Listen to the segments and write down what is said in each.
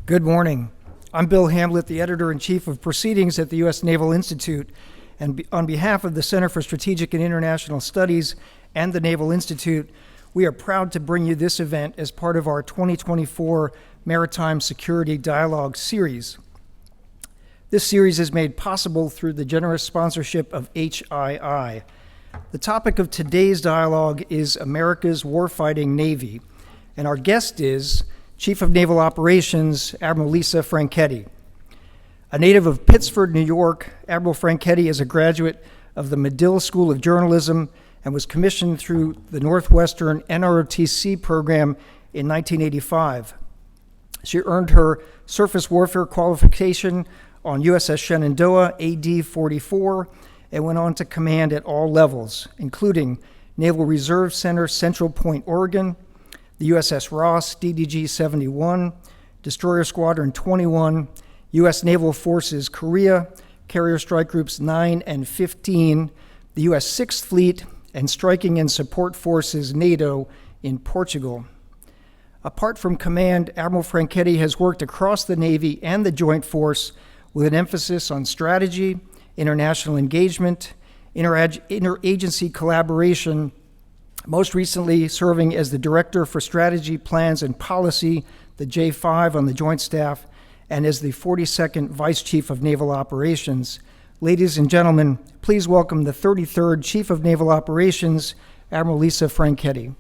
Good morning. I'm Bill Hamblet, the Editor-in-Chief of Proceedings at the U.S. Naval Institute, and on behalf of the Center for Strategic and International Studies and the Naval Institute, we are proud to bring you this event as part of our 2024 Maritime Security Dialogue series. This series is made possible through the generous sponsorship of HII. The topic of today's dialogue is America's Warfighting Navy, and our guest is Chief of Naval Operations, Admiral Lisa Franchetti. A native of Pittsford, New York, Admiral Franchetti is a graduate of the Medill School of Journalism and was commissioned through the Northwestern NROTC program in 1985. She earned her surface warfare qualification on USS Shenandoah AD-44 and went on to command at all levels, including Naval Reserve Center, Central Point, Oregon, the USS Ross DDG-71, Destroyer Squadron 21, U.S. Naval Forces Korea, Carrier Strike Groups 9 and 15, the U.S. 6th Fleet, and Striking and Support Forces NATO in Portugal. Apart from command, Admiral Franchetti has worked across the Navy and the Joint Force with an emphasis on strategy, international engagement, interagency collaboration, most recently serving as the Director for Strategy, Plans, and Policy, the J5 on the Joint Staff, and as the 42nd Vice Chief of Naval Operations. Ladies and gentlemen, please welcome the 33rd Chief of Naval Operations, Admiral Lisa Franchetti.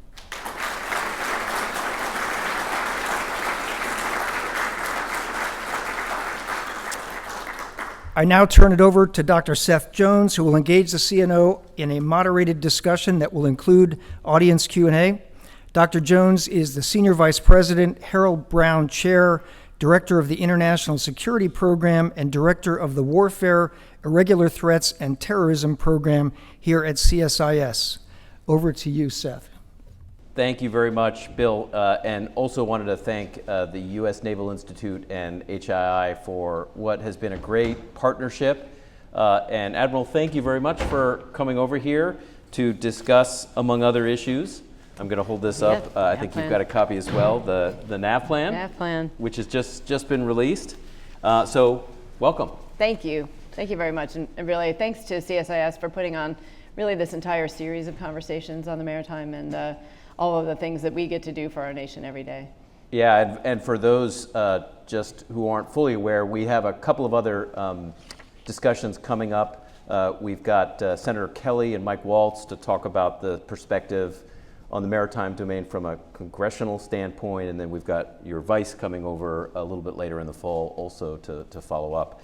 I now turn it over to Dr. Seth Jones, who will engage the CNO in a moderated discussion that will include audience Q&A. Dr. Jones is the Senior Vice President, Harold Brown Chair, Director of the International Security Program, and Director of the Warfare, Irregular Threats, and Terrorism Program here at CSIS. Over to you, Seth. Thank you very much, Bill, and also wanted to thank the U.S. Naval Institute and HII for what has been a great partnership. And Admiral, thank you very much for coming over here to discuss, among other issues. I'm going to hold this up. I think you've got a copy as well, the NAV Plan, which has just been released. So welcome. Thank you. Thank you very much. And really, thanks to CSIS for putting on really this entire series of conversations on the maritime and all of the things that we get to do for our nation every day. Yeah, and for those just who aren't fully aware, we have a couple of other discussions coming up. We've got Senator Kelly and Mike Waltz to talk about the perspective on the maritime domain from a congressional standpoint, and then we've got your vice coming over a little bit later in the fall also to follow up.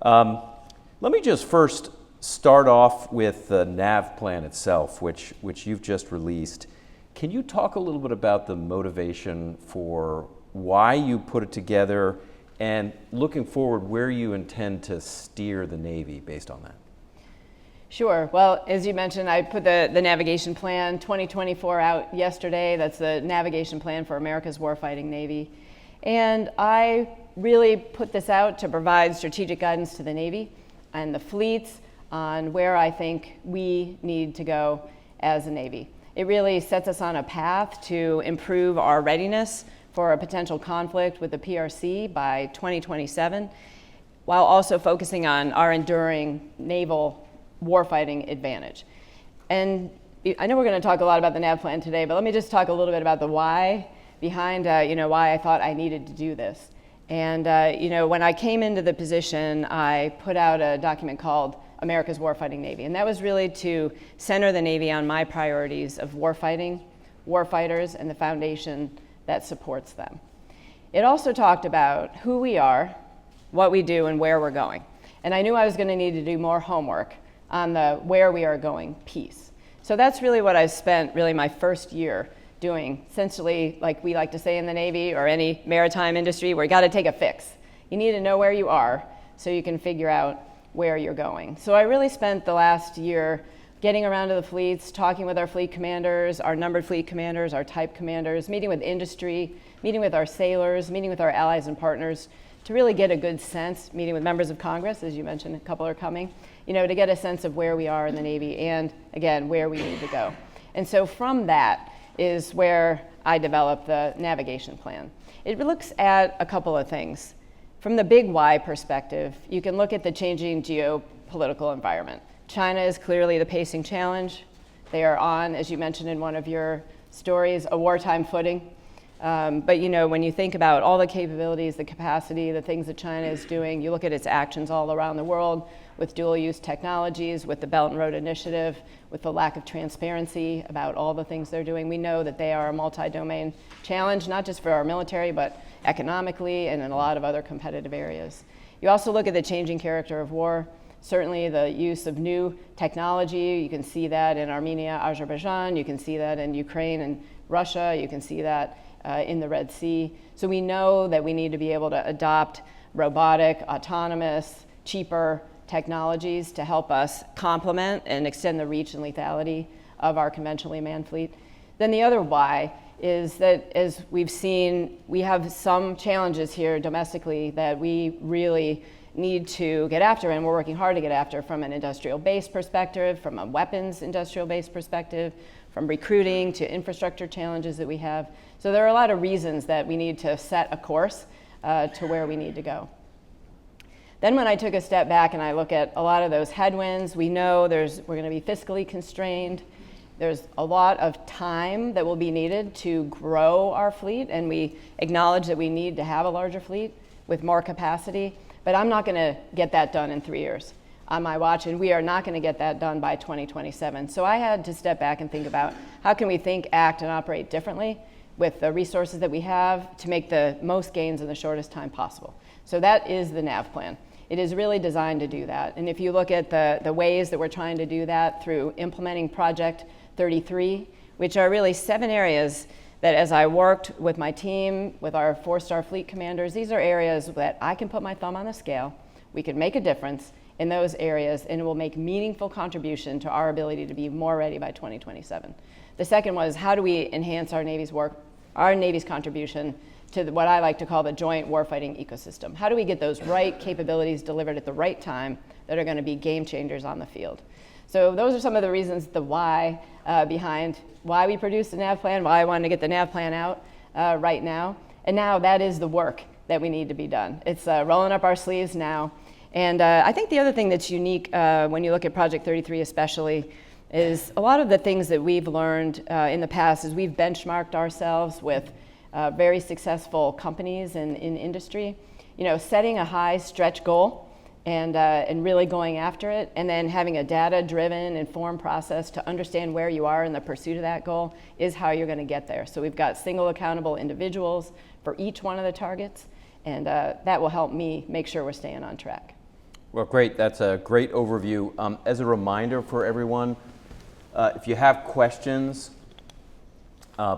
Let me just first start off with the NAV Plan itself, which you've just released. Can you talk a little bit about the motivation for why you put it together and looking forward where you intend to steer the Navy based on that? Sure. Well, as you mentioned, I put the Navigation Plan 2024 out yesterday. That's the Navigation Plan for America's Warfighting Navy. And I really put this out to provide strategic guidance to the Navy and the fleets on where I think we need to go as a Navy. It really sets us on a path to improve our readiness for a potential conflict with the PRC by 2027, while also focusing on our enduring naval warfighting advantage. And I know we're going to talk a lot about the NAV Plan today, but let me just talk a little bit about the why behind why I thought I needed to do this. And when I came into the position, I put out a document called America's Warfighting Navy. And that was really to center the Navy on my priorities of warfighting, warfighters, and the foundation that supports them. It also talked about who we are, what we do, and where we're going. And I knew I was going to need to do more homework on the where we are going piece. So that's really what I spent really my first year doing, essentially, like we like to say in the Navy or any maritime industry, where you got to take a fix. You need to know where you are so you can figure out where you're going. So I really spent the last year getting around to the fleets, talking with our fleet commanders, our numbered fleet commanders, our type commanders, meeting with industry, meeting with our sailors, meeting with our allies and partners to really get a good sense, meeting with members of Congress, as you mentioned, a couple are coming, to get a sense of where we are in the Navy and, again, where we need to go. And so from that is where I developed the navigation plan. It looks at a couple of things. From the big why perspective, you can look at the changing geopolitical environment. China is clearly the pacing challenge. They are on, as you mentioned in one of your stories, a wartime footing. But when you think about all the capabilities, the capacity, the things that China is doing, you look at its actions all around the world with dual-use technologies, with the Belt and Road Initiative, with the lack of transparency about all the things they're doing. We know that they are a multi-domain challenge, not just for our military, but economically and in a lot of other competitive areas. You also look at the changing character of war. Certainly the use of new technology, you can see that in Armenia, Azerbaijan, you can see that in Ukraine and Russia, you can see that in the Red Sea. So we know that we need to be able to adopt robotic, autonomous, cheaper technologies to help us complement and extend the reach and lethality of our conventionally manned fleet. Then the other why is that, as we've seen, we have some challenges here domestically that we really need to get after, and we're working hard to get after from an industrial base perspective, from a weapons industrial base perspective, from recruiting to infrastructure challenges that we have. So there are a lot of reasons that we need to set a course to where we need to go. Then when I took a step back and I look at a lot of those headwinds, we know we're going to be fiscally constrained. There's a lot of time that will be needed to grow our fleet, and we acknowledge that we need to have a larger fleet with more capacity, but I'm not going to get that done in 3 years on my watch, and we are not going to get that done by 2027. So I had to step back and think about how can we think, act, and operate differently with the resources that we have to make the most gains in the shortest time possible. So that is the NAV plan. It is really designed to do that. And if you look at the ways that we're trying to do that through implementing Project 33, which are really 7 areas that, as I worked with my team, with our 4-star fleet commanders, these are areas that I can put my thumb on the scale. We can make a difference in those areas, and it will make meaningful contribution to our ability to be more ready by 2027. The second was, how do we enhance our Navy's contribution to what I like to call the joint warfighting ecosystem? How do we get those right capabilities delivered at the right time that are going to be game changers on the field? So those are some of the reasons, the why behind why we produced the NAV plan, why I wanted to get the NAV plan out right now. And now that is the work that we need to be done. It's rolling up our sleeves now. And I think the other thing that's unique when you look at Project 33 especially is a lot of the things that we've learned in the past is we've benchmarked ourselves with very successful companies in industry. Setting a high stretch goal and really going after it, and then having a data-driven, informed process to understand where you are in the pursuit of that goal is how you're going to get there. So we've got single accountable individuals for each one of the targets, and that will help me make sure we're staying on track. Well, great. That's a great overview. As a reminder for everyone, if you have questions,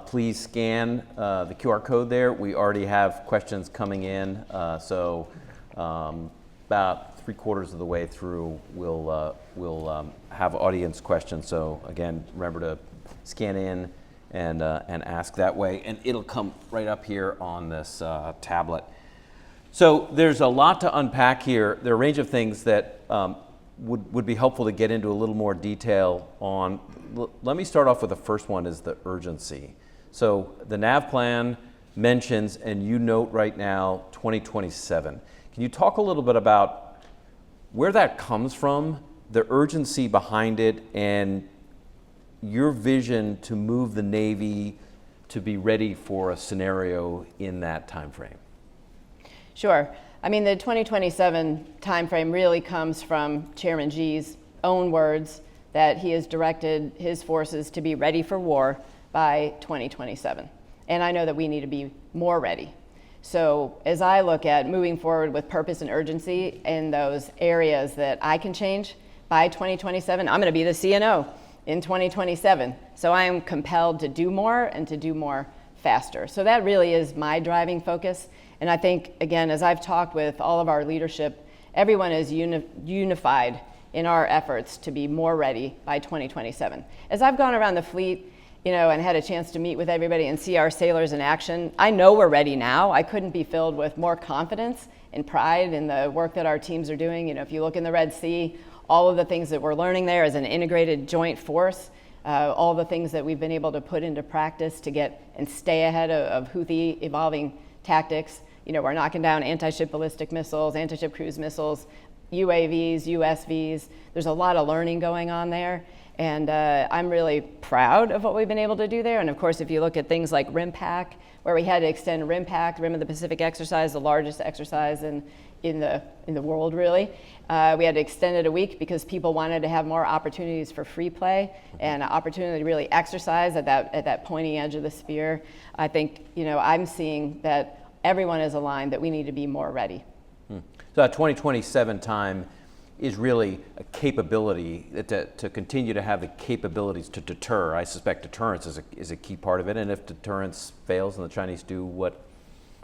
please scan the QR code there. We already have questions coming in, so about 3/4 of the way through, we'll have audience questions. So again, remember to scan in and ask that way, and it'll come right up here on this tablet. So there's a lot to unpack here. There are a range of things that would be helpful to get into a little more detail on. Let me start off with the first one, is the urgency. So the NAV plan mentions, and you note right now, 2027. Can you talk a little bit about where that comes from, the urgency behind it, and your vision to move the Navy to be ready for a scenario in that time frame? Sure. I mean, the 2027 timeframe really comes from Chairman G's own words that he has directed his forces to be ready for war by 2027. And I know that we need to be more ready. So as I look at moving forward with purpose and urgency in those areas that I can change by 2027, I'm going to be the CNO in 2027. So I am compelled to do more and to do more faster. So that really is my driving focus. And I think, again, as I've talked with all of our leadership, everyone is unified in our efforts to be more ready by 2027. As I've gone around the fleet, and had a chance to meet with everybody and see our sailors in action, I know we're ready now. I couldn't be filled with more confidence and pride in the work that our teams are doing. If you look in the Red Sea, all of the things that we're learning there as an integrated joint force, all the things that we've been able to put into practice to get and stay ahead of Houthi evolving tactics. We're knocking down anti-ship ballistic missiles, anti-ship cruise missiles, UAVs, USVs. There's a lot of learning going on there. And I'm really proud of what we've been able to do there. And of course, if you look at things like RIMPAC, where we had to extend RIMPAC, Rim of the Pacific exercise, the largest exercise in the world, really. We had to extend it a week because people wanted to have more opportunities for free play and an opportunity to really exercise at that pointy edge of the spear. I think, I'm seeing that everyone is aligned that we need to be more ready. So that 2027 time is really a capability to continue to have the capabilities to deter. I suspect deterrence is a key part of it, and if deterrence fails and the Chinese do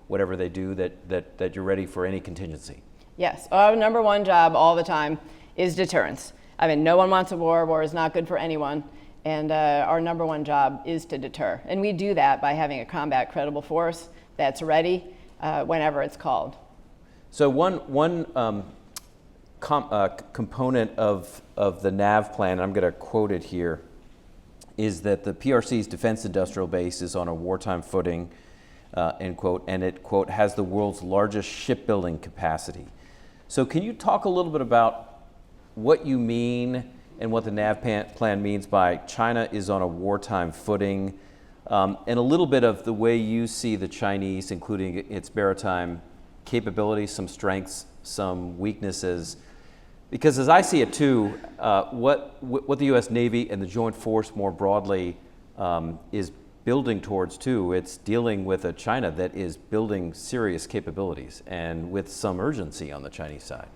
whatever they do, that you're ready for any contingency. Yes, our number one job all the time is deterrence. I mean, no one wants a war. War is not good for anyone. And our number one job is to deter. And we do that by having a combat credible force that's ready whenever it's called. So one component of the NAV plan, I'm going to quote it here, is that the PRC's defense industrial base is on a wartime footing, end quote, and it, quote, has the world's largest shipbuilding capacity. So can you talk a little bit about what you mean and what the NAV plan means by China is on a wartime footing, and a little bit of the way you see the Chinese, including its maritime capabilities, some strengths, some weaknesses? Because as I see it too, what the U.S. Navy and the Joint Force more broadly is building towards too, it's dealing with a China that is building serious capabilities and with some urgency on the Chinese side.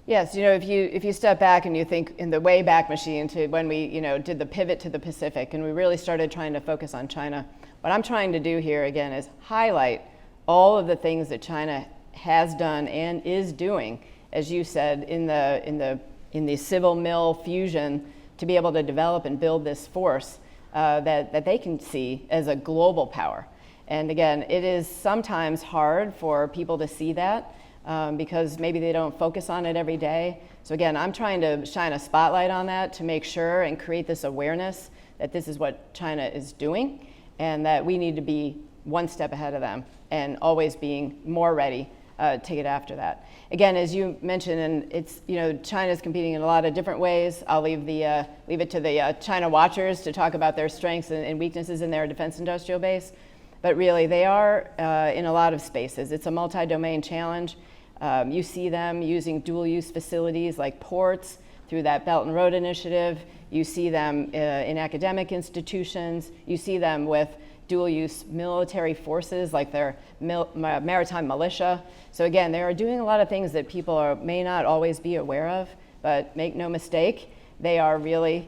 Yes, if you step back and you think in the way back machine to when we did the pivot to the Pacific and we really started trying to focus on China, what I'm trying to do here again is highlight all of the things that China has done and is doing, as you said, in the civil mill fusion to be able to develop and build this force that they can see as a global power. And again, it is sometimes hard for people to see that because maybe they don't focus on it every day. So again, I'm trying to shine a spotlight on that to make sure and create this awareness that this is what China is doing and that we need to be one step ahead of them and always being more ready to get after that. Again, as you mentioned, and it's China's competing in a lot of different ways. I'll leave it to the China watchers to talk about their strengths and weaknesses in their defense industrial base. But really, they are in a lot of spaces. It's a multi-domain challenge. You see them using dual-use facilities like ports through that Belt and Road Initiative. You see them in academic institutions. You see them with dual-use military forces like their maritime militia. So again, they are doing a lot of things that people may not always be aware of, but make no mistake, they are really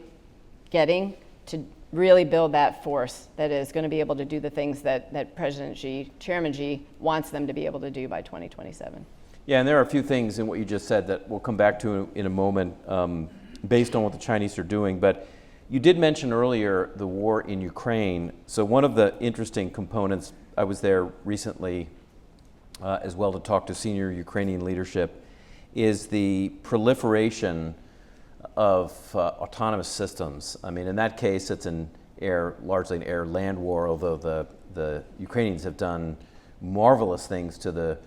getting to really build that force that is going to be able to do the things that President Xi, Chairman Xi, wants them to be able to do by 2027. Yeah, and there are a few things in what you just said that we'll come back to in a moment based on what the Chinese are doing. But you did mention earlier the war in Ukraine. So one of the interesting components, I was there recently as well to talk to senior Ukrainian leadership, is the proliferation of autonomous systems. I mean, in that case, it's largely an air-land war, although the Ukrainians have done marvelous things to the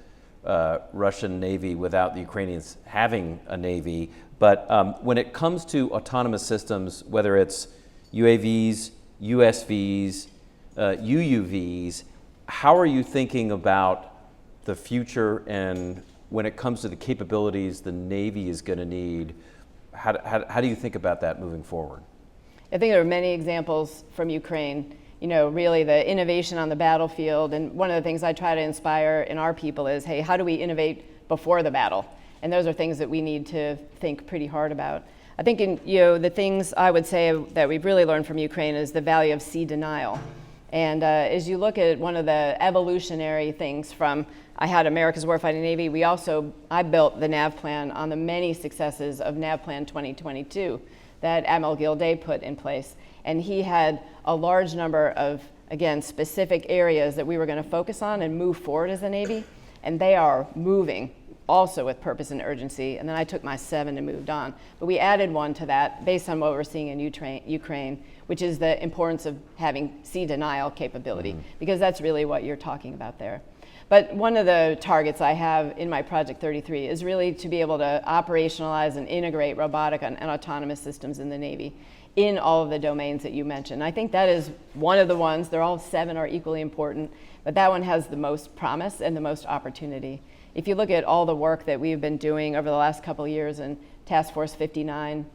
Russian Navy without the Ukrainians having a Navy. But when it comes to autonomous systems, whether it's UAVs, USVs, UUVs, how are you thinking about the future, and when it comes to the capabilities the Navy is going to need, how do you think about that moving forward? I think there are many examples from Ukraine, really the innovation on the battlefield. And one of the things I try to inspire in our people is, hey, how do we innovate before the battle? And those are things that we need to think pretty hard about. I think the things I would say that we've really learned from Ukraine is the value of sea denial. And as you look at one of the evolutionary things from, I had America's Warfighting Navy, I built the NAV Plan on the many successes of NAV Plan 2022 that Admiral Gilday put in place. And he had a large number of, again, specific areas that we were going to focus on and move forward as a Navy. And they are moving also with purpose and urgency, and then I took my 7 and moved on. But we added 1 to that based on what we're seeing in Ukraine, which is the importance of having sea denial capability, because that's really what you're talking about there. But one of the targets I have in my Project 33 is really to be able to operationalize and integrate robotic and autonomous systems in the Navy in all of the domains that you mentioned. I think that is one of the ones, they're all 7 are equally important, but that one has the most promise and the most opportunity. If you look at all the work that we've been doing over the last couple of years in Task Force 59,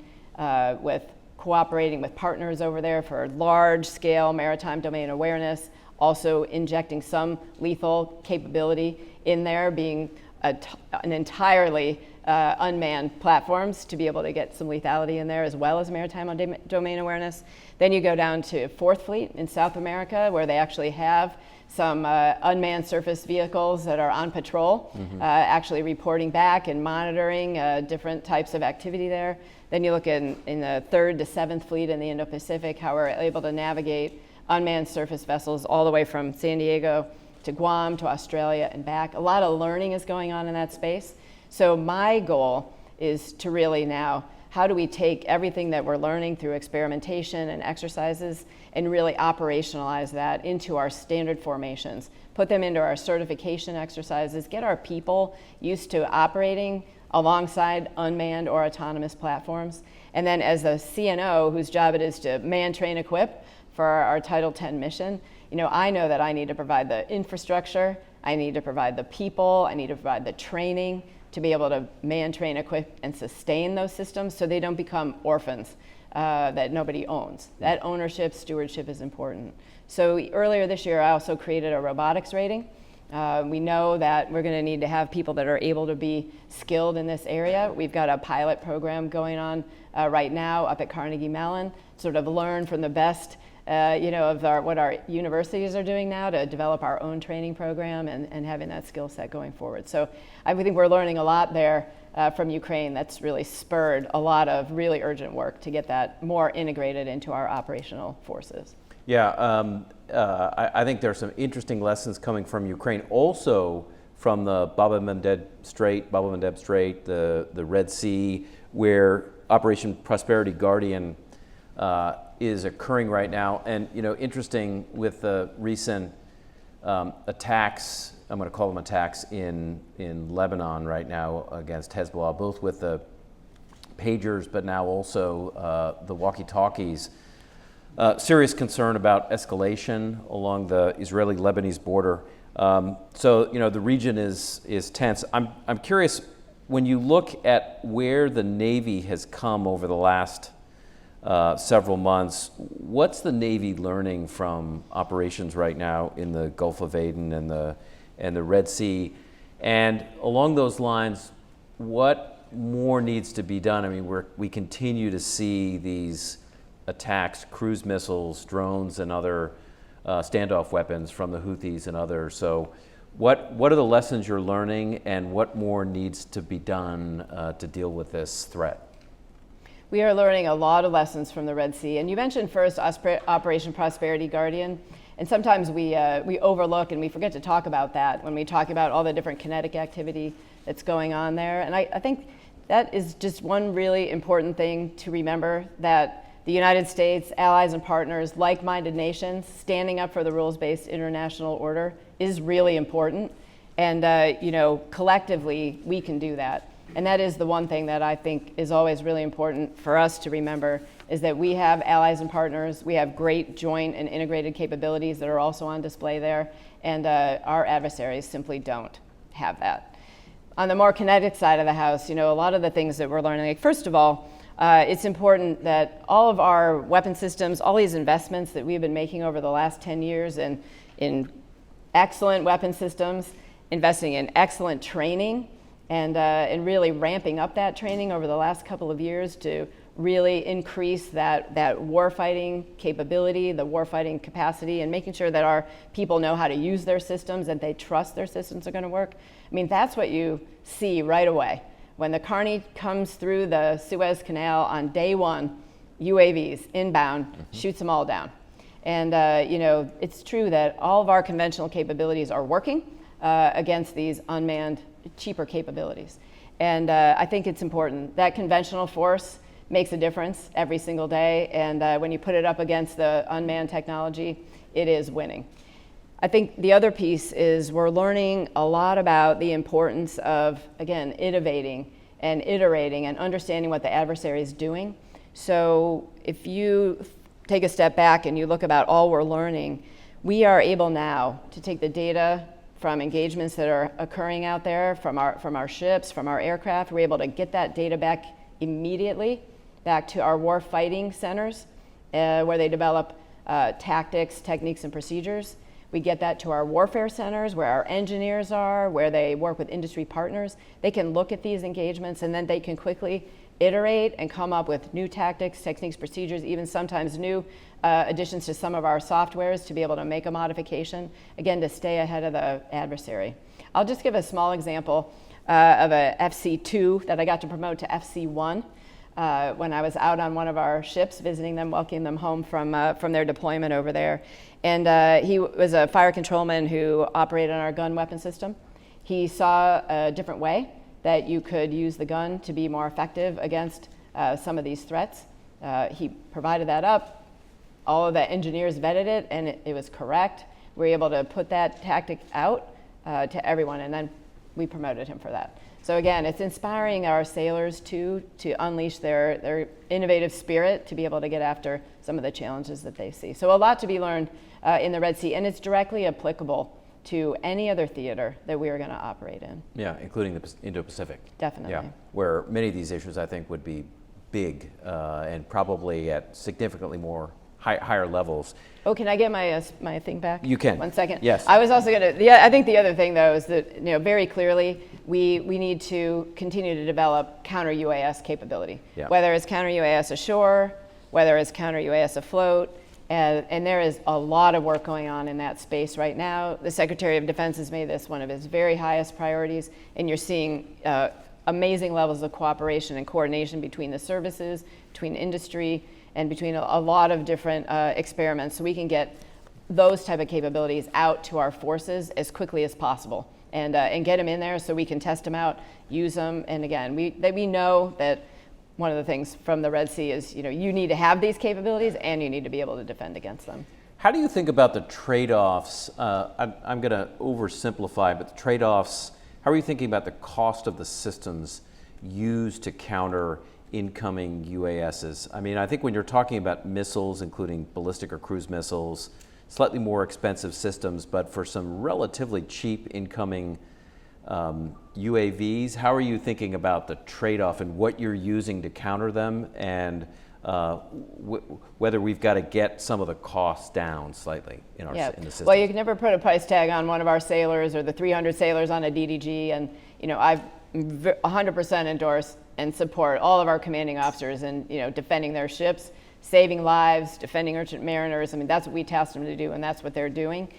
with cooperating with partners over there for large-scale maritime domain awareness, also injecting some lethal capability in there, being an entirely unmanned platforms to be able to get some lethality in there, as well as maritime domain awareness. Then you go down to 4th Fleet in South America, where they actually have some unmanned surface vehicles that are on patrol, actually reporting back and monitoring different types of activity there. Then you look in the 3rd to 7th Fleet in the Indo-Pacific, how we're able to navigate unmanned surface vessels all the way from San Diego to Guam to Australia and back. A lot of learning is going on in that space. So my goal is to really now, how do we take everything that we're learning through experimentation and exercises and really operationalize that into our standard formations, put them into our certification exercises, get our people used to operating alongside unmanned or autonomous platforms. And then as a CNO, whose job it is to man, train, equip for our Title 10 mission, I know that I need to provide the infrastructure, I need to provide the people, I need to provide the training to be able to man, train, equip, and sustain those systems so they don't become orphans that nobody owns. That ownership, stewardship is important. So earlier this year, I also created a robotics rating. We know that we're going to need to have people that are able to be skilled in this area. We've got a pilot program going on right now up at Carnegie Mellon, sort of learn from the best of what our universities are doing now to develop our own training program and having that skill set going forward. So I think we're learning a lot there from Ukraine that's really spurred a lot of really urgent work to get that more integrated into our operational forces. Yeah, I think there's some interesting lessons coming from Ukraine, also from the Bab el-Mandeb Strait, the Red Sea, where Operation Prosperity Guardian is occurring right now. And interesting with the recent attacks, I'm going to call them attacks in Lebanon right now against Hezbollah, both with the pagers, but now also the walkie-talkies. Serious concern about escalation along the Israeli-Lebanese border. So the region is tense. I'm curious, when you look at where the Navy has come over the last several months, what's the Navy learning from operations right now in the Gulf of Aden and the Red Sea? And along those lines, what more needs to be done? I mean, we continue to see these attacks, cruise missiles, drones, and other standoff weapons from the Houthis and others. So what are the lessons you're learning, and what more needs to be done to deal with this threat? We are learning a lot of lessons from the Red Sea. And you mentioned first Operation Prosperity Guardian. And sometimes we overlook and we forget to talk about that when we talk about all the different kinetic activity that's going on there. And I think that is just one really important thing to remember, that the United States, allies and partners, like-minded nations, standing up for the rules-based international order is really important. And collectively, we can do that. And that is the one thing that I think is always really important for us to remember, is that we have allies and partners, we have great joint and integrated capabilities that are also on display there, and our adversaries simply don't have that. On the more kinetic side of the house, a lot of the things that we're learning, like, first of all, it's important that all of our weapon systems, all these investments that we've been making over the last 10 years in excellent weapon systems, investing in excellent training, and really ramping up that training over the last couple of years to really increase that warfighting capability, the warfighting capacity, and making sure that our people know how to use their systems and they trust their systems are going to work. I mean, that's what you see right away. When the Carney comes through the Suez Canal on day one, UAVs inbound, shoots them all down. And it's true that all of our conventional capabilities are working. against these unmanned, cheaper capabilities. And I think it's important. That conventional force makes a difference every single day, and when you put it up against the unmanned technology, it is winning. I think the other piece is we're learning a lot about the importance of, again, innovating and iterating and understanding what the adversary is doing. So if you take a step back and you look about all we're learning, we are able now to take the data from engagements that are occurring out there, from our ships, from our aircraft. We're able to get that data back immediately, back to our warfighting centers, where they develop tactics, techniques, and procedures. We get that to our warfare centers, where our engineers are, where they work with industry partners. They can look at these engagements, and then they can quickly iterate and come up with new tactics, techniques, procedures, even sometimes new additions to some of our softwares to be able to make a modification, again, to stay ahead of the adversary. I'll just give a small example of a FC2 that I got to promote to FC1 when I was out on one of our ships, visiting them, welcoming them home from their deployment over there. And he was a fire controlman who operated on our gun weapon system. He saw a different way that you could use the gun to be more effective against some of these threats. He provided that up. All of the engineers vetted it, and it was correct. We were able to put that tactic out to everyone, and then we promoted him for that. So again, it's inspiring our sailors to unleash their innovative spirit to be able to get after some of the challenges that they see. So a lot to be learned in the Red Sea, and it's directly applicable to any other theater that we are going to operate in. Yeah, including the Indo-Pacific. Definitely. Yeah, where many of these issues I think would be big and probably at significantly more higher levels. Oh, can I get my thing back? You can. 1 second. Yes. I was also going to. I think the other thing though is that very clearly we need to continue to develop counter UAS capability. Yeah. Whether it's counter UAS ashore, whether it's counter UAS afloat. And there is a lot of work going on in that space right now. The Secretary of Defense has made this one of his very highest priorities, and you're seeing amazing levels of cooperation and coordination between the services, between industry, and between a lot of different experiments, so we can get those type of capabilities out to our forces as quickly as possible, and get them in there so we can test them out, use them, and again, we know that one of the things from the Red Sea is, you need to have these capabilities and you need to be able to defend against them. How do you think about the trade-offs? I'm going to oversimplify, but the trade-offs, how are you thinking about the cost of the systems used to counter incoming UASs? I mean, I think when you're talking about missiles, including ballistic or cruise missiles, slightly more expensive systems, but for some relatively cheap incoming UAVs, how are you thinking about the trade-off and what you're using to counter them, and whether we've got to get some of the costs down slightly in the system? Well, you can never put a price tag on one of our sailors or the 300 sailors on a DDG, and I've 100% endorse and support all of our commanding officers in defending their ships, saving lives, defending merchant mariners. I mean, that's what we tasked them to do, and that's what they're doing.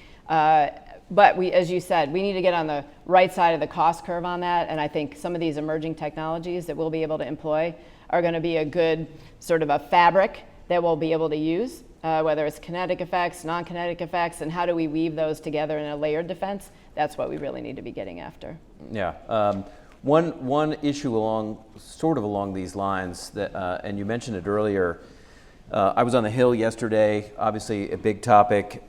But as you said, we need to get on the right side of the cost curve on that, and I think some of these emerging technologies that we'll be able to employ are going to be a good sort of a fabric that we'll be able to use, whether it's kinetic effects, non-kinetic effects, and how do we weave those together in a layered defense. That's what we really need to be getting after. Yeah. One issue along these lines that, and you mentioned it earlier. I was on the Hill yesterday. Obviously, a big topic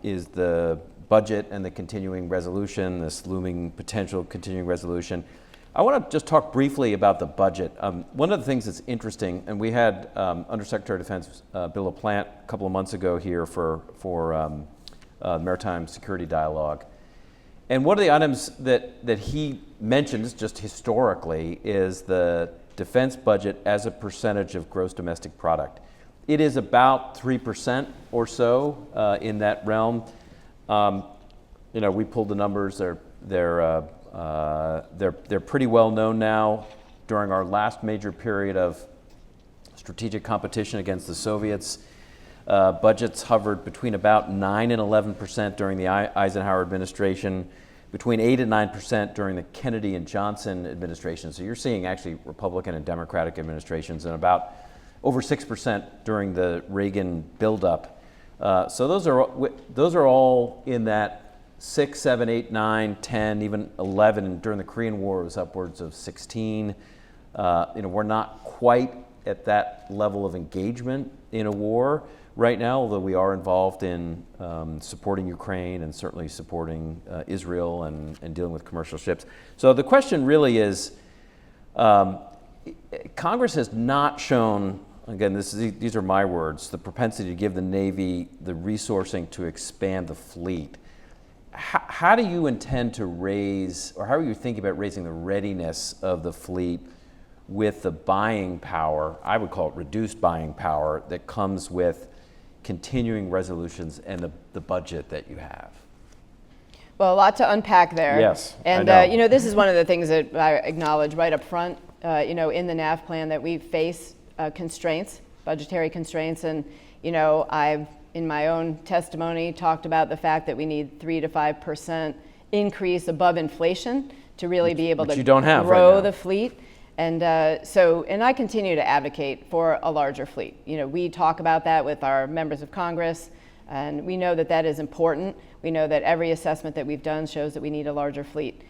is the budget and the continuing resolution, this looming potential continuing resolution. I want to just talk briefly about the budget. One of the things that's interesting, and we had Undersecretary of Defense Bill Hamblet a couple of months ago here for Maritime Security Dialogue. And one of the items that he mentions just historically is the defense budget as a percentage of gross domestic product. It is about 3% or so in that realm. We pulled the numbers. They're pretty well known now. During our last major period of strategic competition against the Soviets, budgets hovered between about 9 and 11% during the Eisenhower administration, between 8 and 9% during the Kennedy and Johnson administration. So you're seeing actually Republican and Democratic administrations, and about over 6% during the Reagan buildup. So those are all in that 6, 7, 8, 9, 10, even 11, and during the Korean War it was upwards of 16. We're not quite at that level of engagement in a war right now, although we are involved in supporting Ukraine and certainly supporting Israel and dealing with commercial ships. So the question really is, Congress has not shown, again, these are my words, the propensity to give the Navy the resourcing to expand the fleet. How do you intend to raise, or how are you thinking about raising the readiness of the fleet with the buying power, I would call it reduced buying power, that comes with continuing resolutions and the budget that you have? Well, a lot to unpack there. Yes, and I know. this is one of the things that I acknowledge right up front. In the NAV plan that we face constraints, budgetary constraints, and I've in my own testimony talked about the fact that we need 3 to 5% increase above inflation to really be able to you don't have grow right now. the fleet. And and I continue to advocate for a larger fleet. We talk about that with our members of Congress, and we know that that is important. We know that every assessment that we've done shows that we need a larger fleet.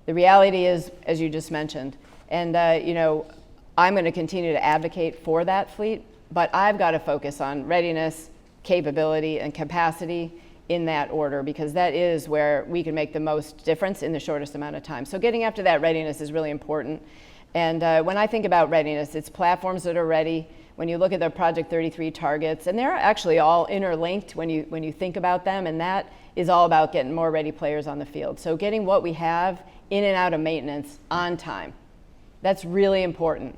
The reality is, as you just mentioned, and I'm going to continue to advocate for that fleet, but I've got to focus on readiness, capability, and capacity in that order, because that is where we can make the most difference in the shortest amount of time. So getting after that readiness is really important. And when I think about readiness, it's platforms that are ready. When you look at the Project 33 targets, and they're actually all interlinked when you think about them, and that is all about getting more ready players on the field. So getting what we have in and out of maintenance on time. That's really important,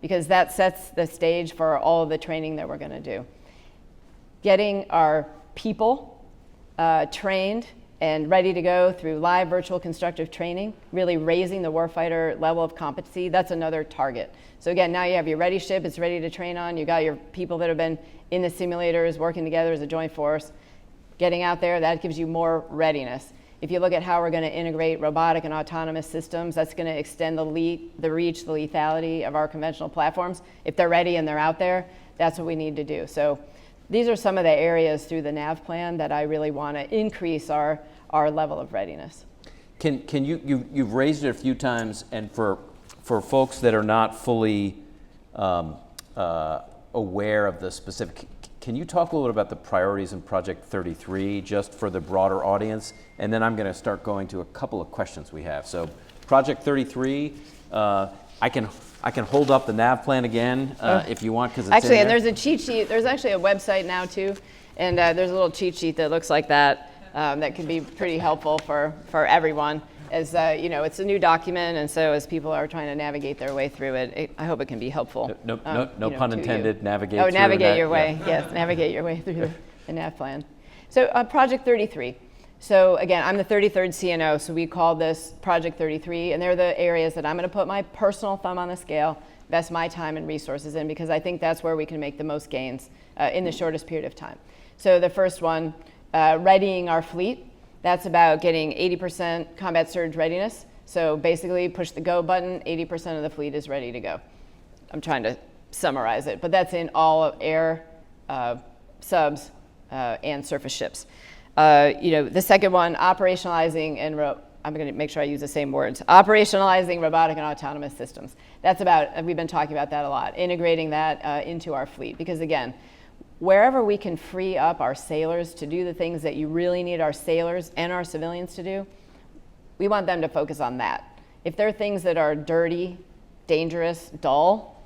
because that sets the stage for all of the training that we're going to do. Getting our people trained and ready to go through live virtual constructive training, really raising the warfighter level of competency, that's another target. So again, now you have your ready ship, it's ready to train on, you got your people that have been in the simulators working together as a joint force. Getting out there, that gives you more readiness. If you look at how we're going to integrate robotic and autonomous systems, that's going to extend the reach, the lethality of our conventional platforms. If they're ready and they're out there, that's what we need to do. So these are some of the areas through the NAV plan that I really want to increase our level of readiness. Can you've raised it a few times, and for folks that are not fully aware of the specific, can you talk a little bit about the priorities in Project 33, just for the broader audience? And then I'm going to start going to a couple of questions we have. So Project 33, I can hold up the NAV plan again if you want, because it's actually, in and there. there's a cheat sheet. There's actually a website now too, and there's a little cheat sheet that looks like that that can be pretty helpful for everyone. As it's a new document, and so as people are trying to navigate their way through it, I hope it can be helpful. No pun intended. Navigate. Oh, through navigate your that. way. Yeah. Yes, navigate your way through the NAV plan. So Project 33. So again, I'm the 33rd CNO, so we call this Project 33, and they're the areas that I'm going to put my personal thumb on the scale, invest my time and resources in, because I think that's where we can make the most gains in the shortest period of time. So the first one, readying our fleet. That's about getting 80% combat surge readiness. So basically, push the go button, 80% of the fleet is ready to go. I'm trying to summarize it, but that's in all of air, subs, and surface ships. The second one, operationalizing and I'm going to make sure I use the same words. Operationalizing robotic and autonomous systems. That's about, we've been talking about that a lot, integrating that into our fleet. Because again, wherever we can free up our sailors to do the things that you really need our sailors and our civilians to do, we want them to focus on that. If there are things that are dirty, dangerous, dull,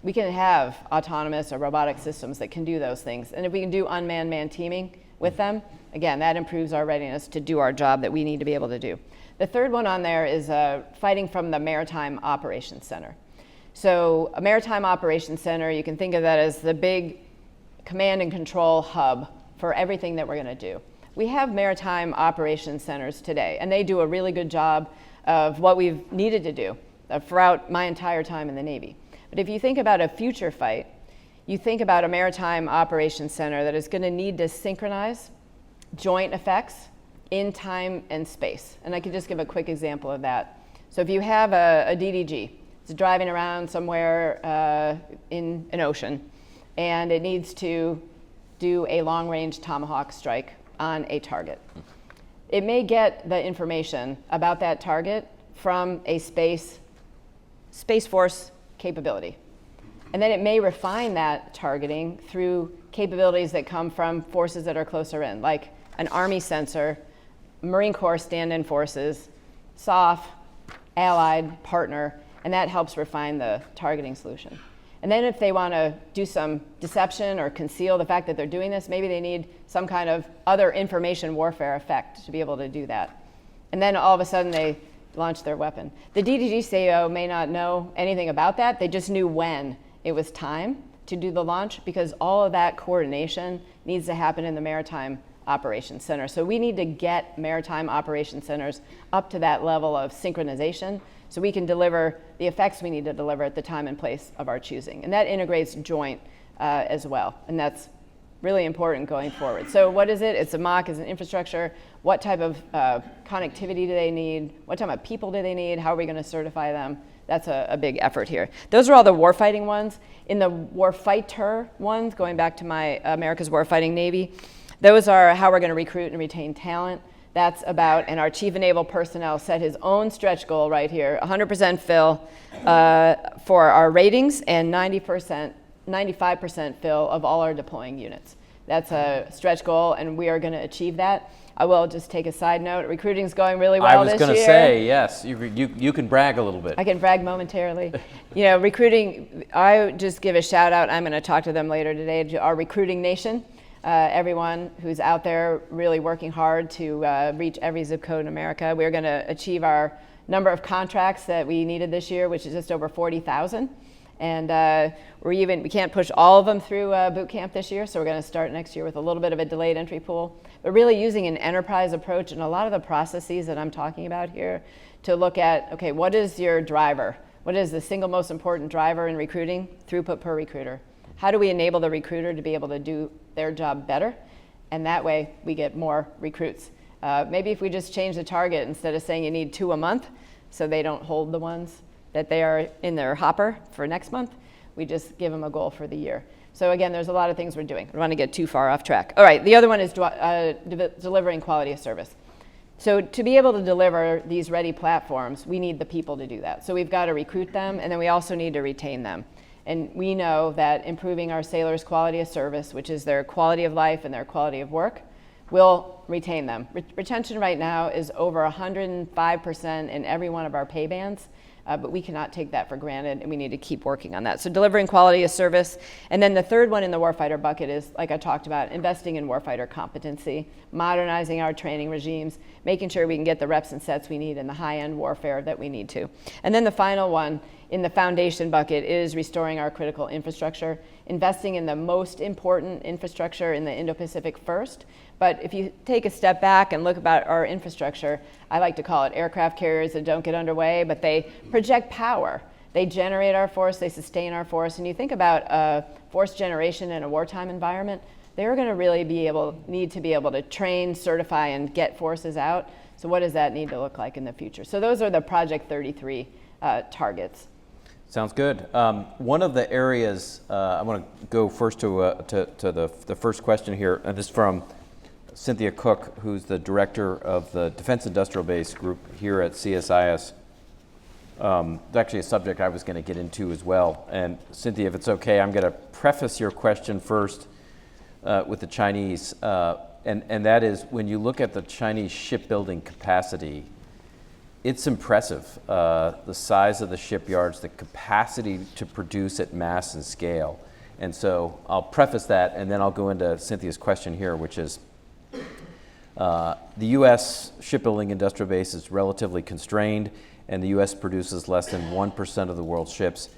we can have autonomous or robotic systems that can do those things. And if we can do unmanned man teaming with them, again, that improves our readiness to do our job that we need to be able to do. The third one on there is fighting from the Maritime Operations Center. So a Maritime Operations Center, you can think of that as the big command and control hub for everything that we're going to do. We have maritime operations centers today, and they do a really good job of what we've needed to do throughout my entire time in the Navy. But if you think about a future fight, you think about a maritime operations center that is going to need to synchronize joint effects in time and space. And I could just give a quick example of that. So if you have a DDG, it's driving around somewhere in an ocean, and it needs to do a long-range Tomahawk strike on a target. it may get the information about that target from a Space Force capability. And then it may refine that targeting through capabilities that come from forces that are closer in, like an Army sensor, Marine Corps stand-in forces, SOF, allied, partner, and that helps refine the targeting solution. And then if they want to do some deception or conceal the fact that they're doing this, maybe they need some kind of other information warfare effect to be able to do that. And then all of a sudden they launch their weapon. The DDG-CAO may not know anything about that. They just knew when it was time to do the launch, because all of that coordination needs to happen in the Maritime Operations Center. So we need to get Maritime Operations Centers up to that level of synchronization so we can deliver the effects we need to deliver at the time and place of our choosing. And that integrates joint as well. And that's really important going forward. So what is it? It's a MOC, it's an infrastructure. What type of connectivity do they need? What type of people do they need? How are we going to certify them? That's a big effort here. Those are all the warfighting ones. In the warfighter ones, going back to my America's Warfighting Navy, those are how we're going to recruit and retain talent. That's about, and our Chief of Naval Personnel set his own stretch goal right here, 100% fill for our ratings and 95% fill of all our deploying units. That's a stretch goal, and we are going to achieve that. I will just take a side note. Recruiting's going really well this year. I was going to say, yes, you can brag a little bit. I can brag momentarily. Recruiting, I just give a shout out. I'm going to talk to them later today, to our recruiting nation. Everyone who's out there really working hard to reach every zip code in America. We're going to achieve our number of contracts that we needed this year, which is just over 40,000. And we can't push all of them through boot camp this year, so we're going to start next year with a little bit of a delayed entry pool. But really using an enterprise approach and a lot of the processes that I'm talking about here to look at, okay, what is your driver? What is the single most important driver in recruiting? Throughput per recruiter. How do we enable the recruiter to be able to do their job better? And that way we get more recruits. Maybe if we just change the target, instead of saying you need 2 a month, so they don't hold the ones that they are in their hopper for next month, we just give them a goal for the year. So again, there's a lot of things we're doing. I don't want to get too far off track. All right, the other one is delivering quality of service. So to be able to deliver these ready platforms, we need the people to do that. So we've got to recruit them, and then we also need to retain them. And we know that improving our sailors' quality of service, which is their quality of life and their quality of work, will retain them. Retention right now is over 105% in every one of our pay bands. But we cannot take that for granted, and we need to keep working on that. So delivering quality of service. And then the third one in the warfighter bucket is, like I talked about, investing in warfighter competency, modernizing our training regimes, making sure we can get the reps and sets we need in the high-end warfare that we need to. And then the final one in the foundation bucket is restoring our critical infrastructure, investing in the most important infrastructure in the Indo-Pacific first. But if you take a step back and look about our infrastructure, I like to call it aircraft carriers that don't get underway, but they project power. They generate our force, they sustain our force. And you think about force generation in a wartime environment, they're going to really need to be able to train, certify, and get forces out. So what does that need to look like in the future? So those are the Project 33 targets. Sounds good. One of the areas, I want to go first to the first question here, and this is from Cynthia Cook, who's the director of the Defense Industrial Base Group here at CSIS. It's actually a subject I was going to get into as well. And Cynthia, if it's okay, I'm going to preface your question first with the Chinese. And that is, when you look at the Chinese shipbuilding capacity, it's impressive. The size of the shipyards, the capacity to produce at mass and scale. And so I'll preface that, and then I'll go into Cynthia's question here, which is, the U.S. shipbuilding industrial base is relatively constrained, and the U.S. produces less than 1% of the world's ships.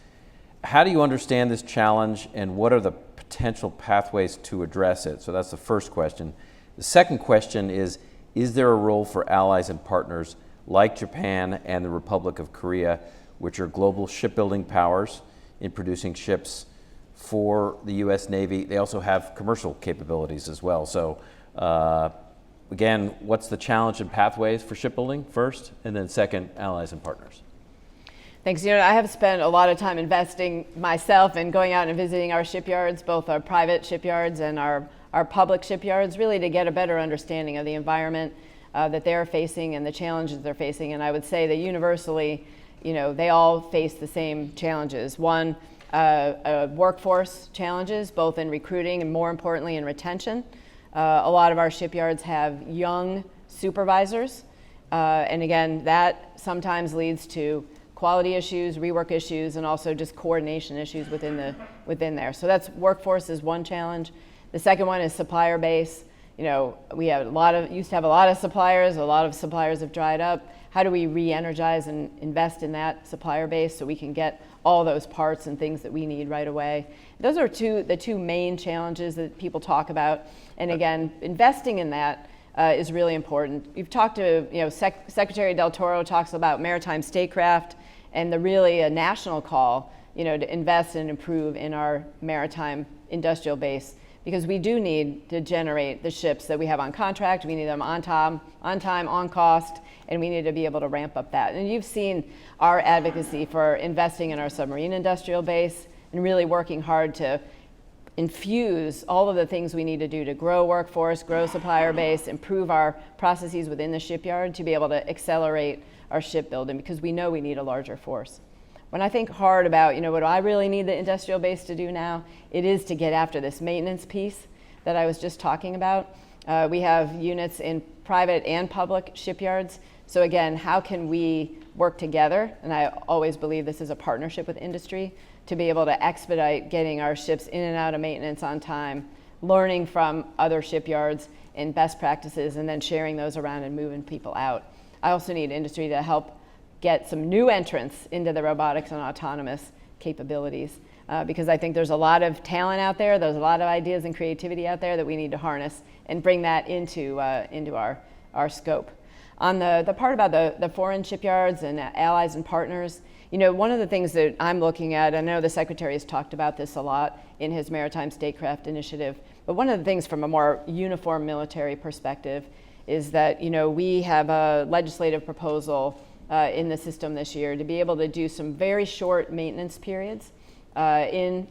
How do you understand this challenge, and what are the potential pathways to address it? So that's the first question. The second question is there a role for allies and partners like Japan and the Republic of Korea, which are global shipbuilding powers, in producing ships for the U.S. Navy? They also have commercial capabilities as well. So again, what's the challenge and pathways for shipbuilding first, and then second, allies and partners? Thanks. I have spent a lot of time investing myself and going out and visiting our shipyards, both our private shipyards and our public shipyards, really to get a better understanding of the environment. that they're facing and the challenges they're facing. And I would say that universally, they all face the same challenges. One, workforce challenges, both in recruiting and more importantly in retention. A lot of our shipyards have young supervisors. And again, that sometimes leads to quality issues, rework issues, and also just coordination issues within there. So that's workforce is one challenge. The second one is supplier base. We have used to have a lot of suppliers. A lot of suppliers have dried up. How do we re-energize and invest in that supplier base so we can get all those parts and things that we need right away? Those are the two main challenges that people talk about. And again, investing in that is really important. You've talked to, Secretary Del Toro talks about maritime statecraft and really a national call, to invest and improve in our maritime industrial base, because we do need to generate the ships that we have on contract. We need them on time, on cost, and we need to be able to ramp up that. And you've seen our advocacy for investing in our submarine industrial base and really working hard to infuse all of the things we need to do to grow workforce, grow supplier base, improve our processes within the shipyard to be able to accelerate our shipbuilding, because we know we need a larger force. When I think hard about, what do I really need the industrial base to do now, it is to get after this maintenance piece that I was just talking about. We have units in private and public shipyards. So again, how can we work together? And I always believe this is a partnership with industry to be able to expedite getting our ships in and out of maintenance on time, learning from other shipyards and best practices, and then sharing those around and moving people out. I also need industry to help get some new entrants into the robotics and autonomous capabilities, because I think there's a lot of talent out there, there's a lot of ideas and creativity out there that we need to harness and bring that into our scope. On the part about the foreign shipyards and allies and partners, one of the things that I'm looking at, I know the Secretary has talked about this a lot in his Maritime Statecraft Initiative, but one of the things from a more uniform military perspective is that, we have a legislative proposal in the system this year to be able to do some very short maintenance periods in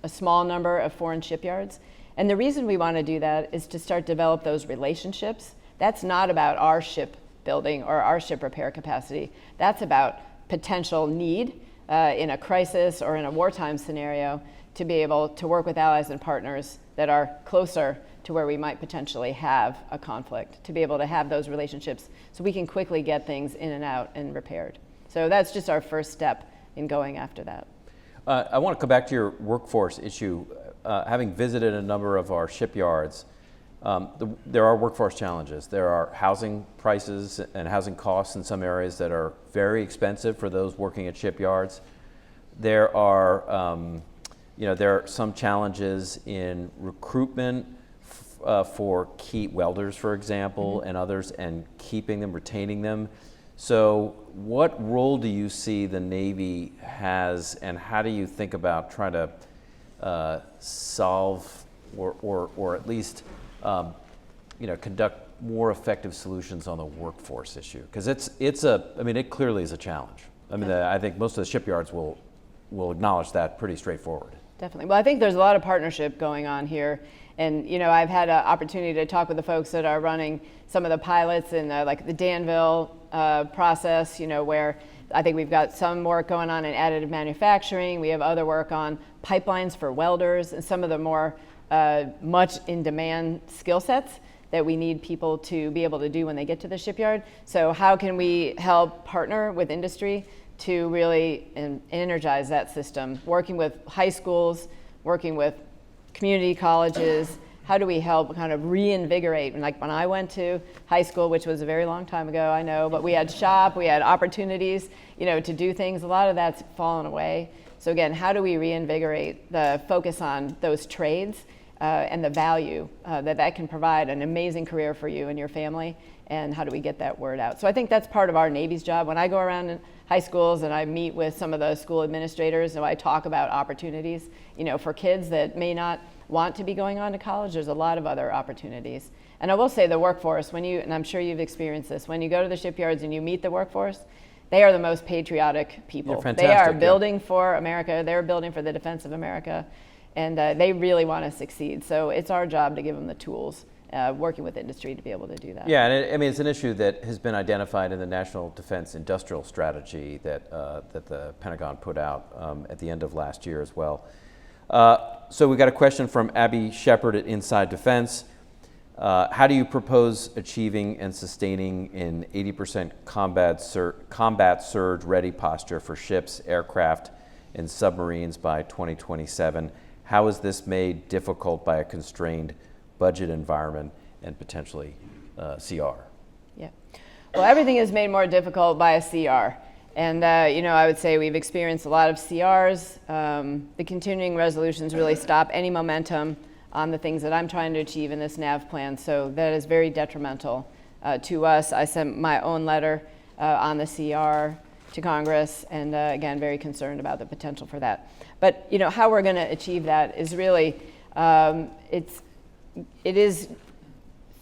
a small number of foreign shipyards. And the reason we want to do that is to start develop those relationships. That's not about our shipbuilding or our ship repair capacity. That's about potential need in a crisis or in a wartime scenario to be able to work with allies and partners that are closer to where we might potentially have a conflict, to be able to have those relationships so we can quickly get things in and out and repaired. So that's just our first step in going after that. I want to come back to your workforce issue. Having visited a number of our shipyards, there are workforce challenges. There are housing prices and housing costs in some areas that are very expensive for those working at shipyards. There are, there are some challenges in recruitment for key welders, for example, and others, and keeping them, retaining them. So what role do you see the Navy has, and how do you think about trying to solve or at least conduct more effective solutions on the workforce issue? Because it clearly is a challenge. I think most of the shipyards will acknowledge that pretty straightforward. Definitely. Well, I think there's a lot of partnership going on here. And, I've had an opportunity to talk with the folks that are running some of the pilots in the Danville process, where I think we've got some work going on in additive manufacturing. We have other work on pipelines for welders and some of the more much in demand skill sets that we need people to be able to do when they get to the shipyard. So how can we help partner with industry to really energize that system, working with high schools, working with community colleges? How do we help kind of reinvigorate? And like when I went to high school, which was a very long time ago, I know, but we had shop, we had opportunities, to do things. A lot of that's fallen away. So again, how do we reinvigorate the focus on those trades and the value that can provide an amazing career for you and your family? And how do we get that word out? So I think that's part of our Navy's job. When I go around in high schools and I meet with some of the school administrators and I talk about opportunities, for kids that may not want to be going on to college, there's a lot of other opportunities. And I will say the workforce, and I'm sure you've experienced this, when you go to the shipyards and you meet the workforce, they are the most patriotic people. They are building for America. They're building for the defense of America. And they really want to succeed. So it's our job to give them the tools working with industry to be able to do that. Yeah, and I mean, it's an issue that has been identified in the National Defense Industrial Strategy that the Pentagon put out at the end of last year as well. So we got a question from Abby Shepard at Inside Defense. How do you propose achieving and sustaining an 80% combat surge ready posture for ships, aircraft, and submarines by 2027? How is this made difficult by a constrained budget environment and potentially CR? Yeah. Well, everything is made more difficult by a CR. And, I would say we've experienced a lot of CRs. The continuing resolutions really stop any momentum on the things that I'm trying to achieve in this NAV plan. So that is very detrimental to us. I sent my own letter on the CR to Congress, and again, very concerned about the potential for that. But, how we're going to achieve that is really, it is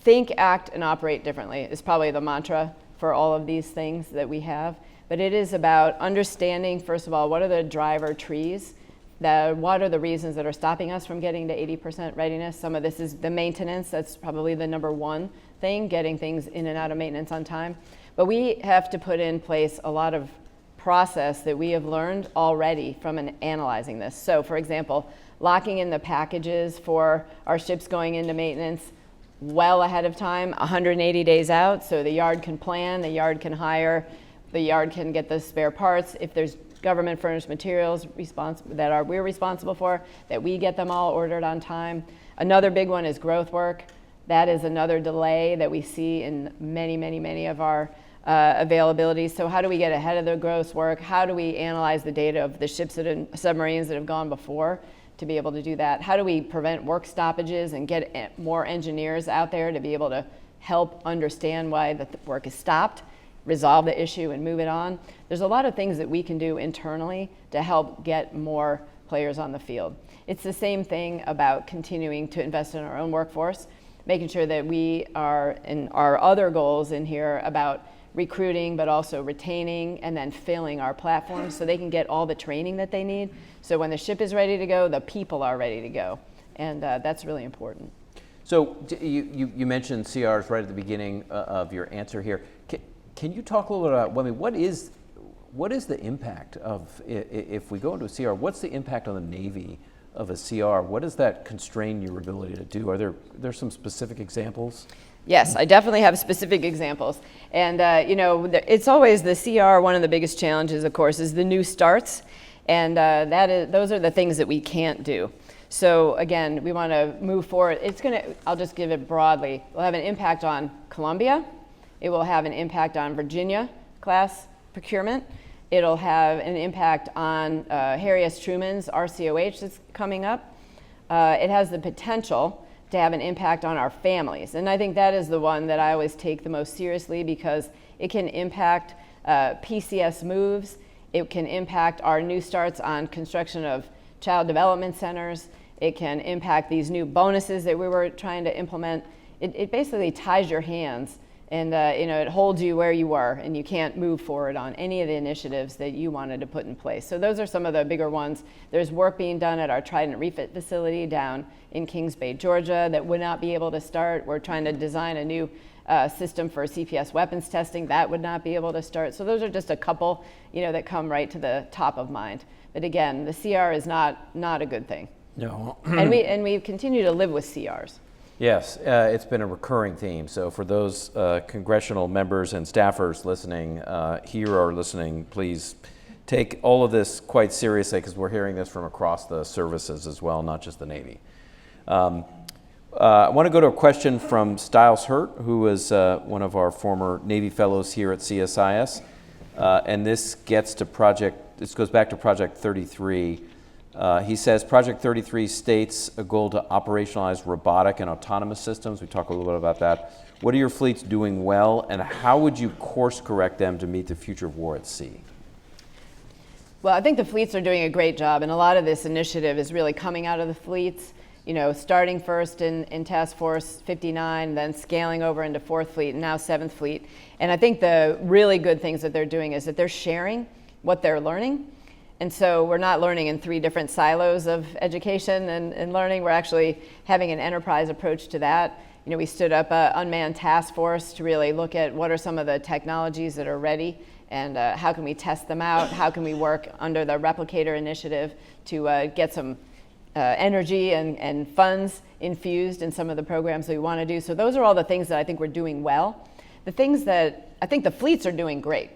think, act, and operate differently is probably the mantra for all of these things that we have. But it is about understanding, first of all, what are the driver trees? What are the reasons that are stopping us from getting to 80% readiness? Some of this is the maintenance. That's probably the number one thing, getting things in and out of maintenance on time. But we have to put in place a lot of process that we have learned already from analyzing this. So, for example, locking in the packages for our ships going into maintenance well ahead of time, 180 days out, so the yard can plan, the yard can hire, the yard can get the spare parts. If there's government furnished materials that we're responsible for, that we get them all ordered on time. Another big one is growth work. That is another delay that we see in many of our availabilities. So how do we get ahead of the growth work? How do we analyze the data of the ships and submarines that have gone before to be able to do that? How do we prevent work stoppages and get more engineers out there to be able to help understand why the work is stopped, resolve the issue, and move it on? There's a lot of things that we can do internally to help get more players on the field. It's the same thing about continuing to invest in our own workforce, making sure that we are in our other goals in here about recruiting, but also retaining and then filling our platforms so they can get all the training that they need. So when the ship is ready to go, the people are ready to go. And that's really important. So you mentioned CRs right at the beginning of your answer here. Can you talk a little bit about, what is the impact of, if we go into a CR, what's the impact on the Navy of a CR? What does that constrain your ability to do? Are there some specific examples? Yes, I definitely have specific examples. And, it's always the CR, one of the biggest challenges, of course, is the new starts. And those are the things that we can't do. So again, we want to move forward. I'll just give it broadly. It'll have an impact on Columbia. It will have an impact on Virginia class procurement. It'll have an impact on Harry S. Truman's RCOH that's coming up. It has the potential to have an impact on our families. And I think that is the one that I always take the most seriously because it can impact PCS moves. It can impact our new starts on construction of child development centers. It can impact these new bonuses that we were trying to implement. It basically ties your hands and it holds you where you are and you can't move forward on any of the initiatives that you wanted to put in place. So those are some of the bigger ones. There's work being done at our Trident refit facility down in Kings Bay, Georgia that would not be able to start. We're trying to design a new system for CPS weapons testing that would not be able to start. So those are just a couple, that come right to the top of mind. But again, the CR is not a good thing. No. and we continue to live with CRs. Yes, it's been a recurring theme. So for those congressional members and staffers listening here or listening, please take all of this quite seriously because we're hearing this from across the services as well, not just the Navy. I want to go to a question from Stiles Hurt, who is one of our former Navy fellows here at CSIS. And this goes back to Project 33. He says, Project 33 states a goal to operationalize robotic and autonomous systems. We talked a little bit about that. What are your fleets doing well, and how would you course correct them to meet the future of war at sea? Well, I think the fleets are doing a great job, and a lot of this initiative is really coming out of the fleets, starting first in Task Force 59, then scaling over into 4th Fleet, and now 7th Fleet. And I think the really good things that they're doing is that they're sharing what they're learning. And so we're not learning in 3 different silos of education and learning. We're actually having an enterprise approach to that. we stood up an unmanned task force to really look at what are some of the technologies that are ready and how can we test them out, how can we work under the Replicator initiative to get some energy and funds infused in some of the programs that we want to do. So those are all the things that I think we're doing well. The things that I think the fleets are doing great.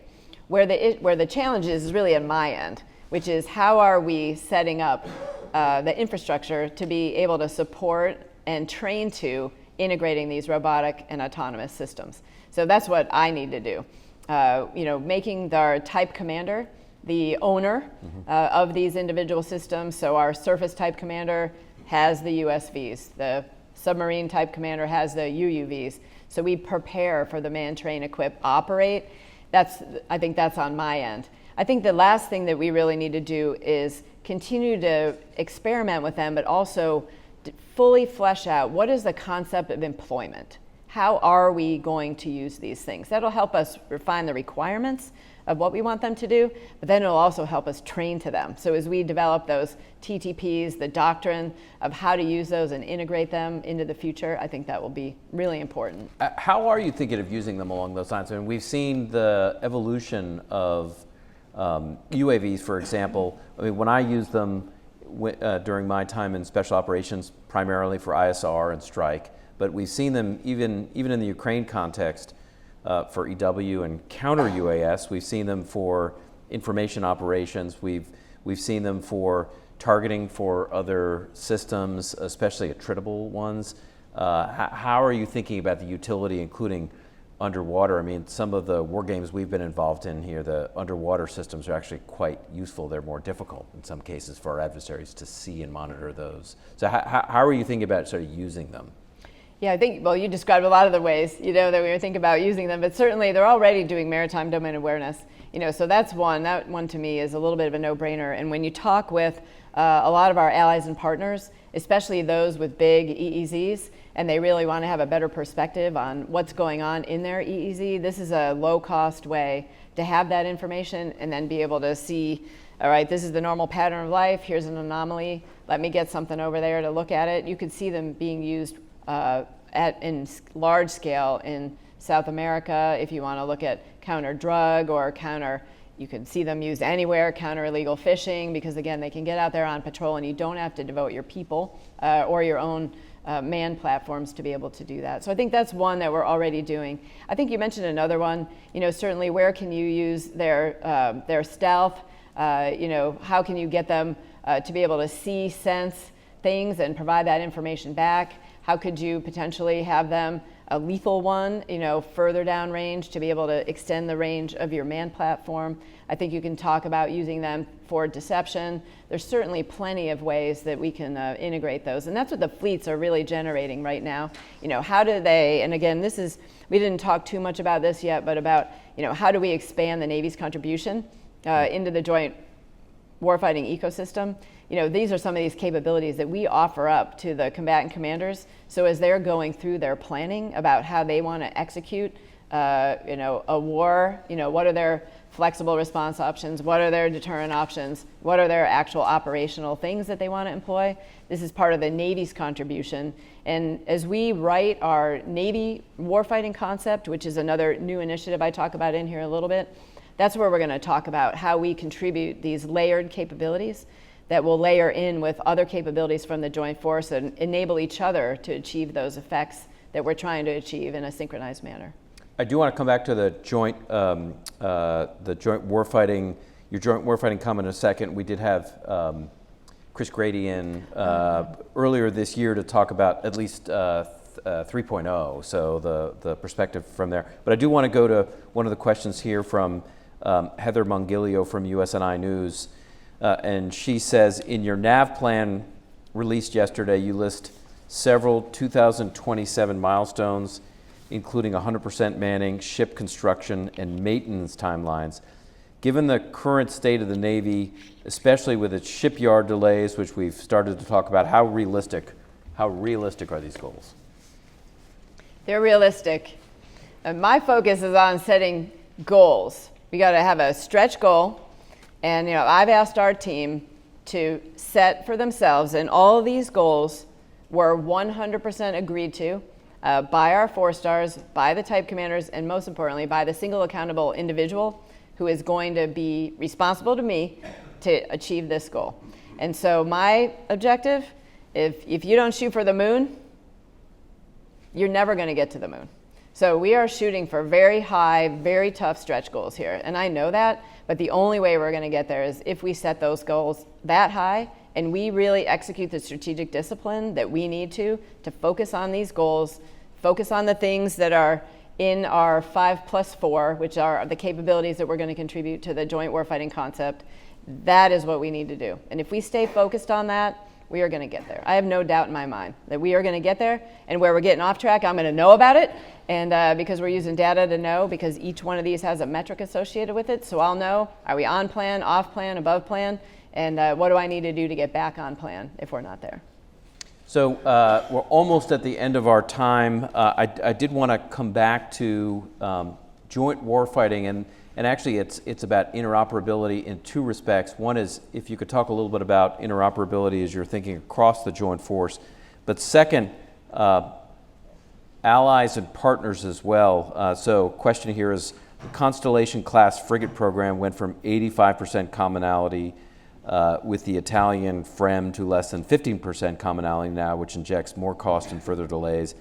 Where the challenge is really at my end, which is how are we setting up the infrastructure to be able to support and train to integrating these robotic and autonomous systems. So that's what I need to do. Making our type commander the owner of these individual systems. So our surface type commander has the USVs, the submarine type commander has the UUVs. So we prepare for the man, train, equip, operate. I think that's on my end. I think the last thing that we really need to do is continue to experiment with them, but also fully flesh out what is the concept of employment. How are we going to use these things? That'll help us refine the requirements of what we want them to do, but then it'll also help us train to them. So as we develop those TTPs, the doctrine of how to use those and integrate them into the future, I think that will be really important. How are you thinking of using them along those lines? I mean, we've seen the evolution of UAVs, for example. I mean, when I use them during my time in special operations, primarily for ISR and strike, but we've seen them even in the Ukraine context for EW and counter UAS. We've seen them for information operations. We've seen them for targeting for other systems, especially attritable ones. How are you thinking about the utility, including underwater? I mean, some of the war games we've been involved in here, the underwater systems are actually quite useful. They're more difficult in some cases for our adversaries to see and monitor those. So how are you thinking about sort of using them? Yeah, I think, well, you described a lot of the ways, that we were thinking about using them, but certainly they're already doing maritime domain awareness, so that's one. That one to me is a little bit of a no-brainer. And when you talk with a lot of our allies and partners, especially those with big EEZs, and they really want to have a better perspective on what's going on in their EEZ, this is a low-cost way to have that information and then be able to see, all right, this is the normal pattern of life, here's an anomaly, let me get something over there to look at it. You could see them being used in large scale in South America. If you want to look at counter drug or you can see them used anywhere, counter illegal fishing, because again, they can get out there on patrol and you don't have to devote your people or your own manned platforms to be able to do that. So I think that's one that we're already doing. I think you mentioned another one, certainly where can you use their stealth, how can you get them to be able to see, sense things and provide that information back? How could you potentially have them a lethal one, further down range to be able to extend the range of your manned platform? I think you can talk about using them for deception. There's certainly plenty of ways that we can integrate those. And that's what the fleets are really generating right now. How do they, and again, we didn't talk too much about this yet, but about, how do we expand the Navy's contribution into the joint warfighting ecosystem? These are some of these capabilities that we offer up to the combatant commanders. So as they're going through their planning about how they want to execute, a war, what are their flexible response options? What are their deterrent options? What are their actual operational things that they want to employ? This is part of the Navy's contribution. And as we write our Navy warfighting concept, which is another new initiative I talk about in here a little bit, that's where we're going to talk about how we contribute these layered capabilities that will layer in with other capabilities from the joint force and enable each other to achieve those effects that we're trying to achieve in a synchronized manner. I do want to come back to the joint warfighting, your joint warfighting comment in a second. We did have Chris Grady in earlier this year to talk about at least 3.0, so the perspective from there. But I do want to go to one of the questions here from Heather Mongilio from USNI News. And she says, in your NAV plan released yesterday, you list several 2027 milestones, including 100% manning, ship construction, and maintenance timelines. Given the current state of the Navy, especially with its shipyard delays, which we've started to talk about, how realistic are these goals? They're realistic. And my focus is on setting goals. We got to have a stretch goal. And I've asked our team to set for themselves, and all of these goals were 100% agreed to by our 4-stars, by the type commanders, and most importantly, by the single accountable individual who is going to be responsible to me to achieve this goal. And so my objective, if you don't shoot for the moon, you're never going to get to the moon. So we are shooting for very high, very tough stretch goals here. And I know that, but the only way we're going to get there is if we set those goals that high and we really execute the strategic discipline that we need to focus on these goals, focus on the things that are in our 5+4, which are the capabilities that we're going to contribute to the joint warfighting concept. That is what we need to do. And if we stay focused on that, we are going to get there. I have no doubt in my mind that we are going to get there. And where we're getting off track, I'm going to know about it. And because we're using data to know, because each one of these has a metric associated with it. So I'll know, are we on plan, off plan, above plan? And what do I need to do to get back on plan if we're not there? So we're almost at the end of our time. I did want to come back to joint warfighting, and actually it's about interoperability in two respects. One is if you could talk a little bit about interoperability as you're thinking across the joint force, but second, allies and partners as well. So question here is, the Constellation class frigate program went from 85% commonality with the Italian FREM to less than 15% commonality now, which injects more cost and further delays.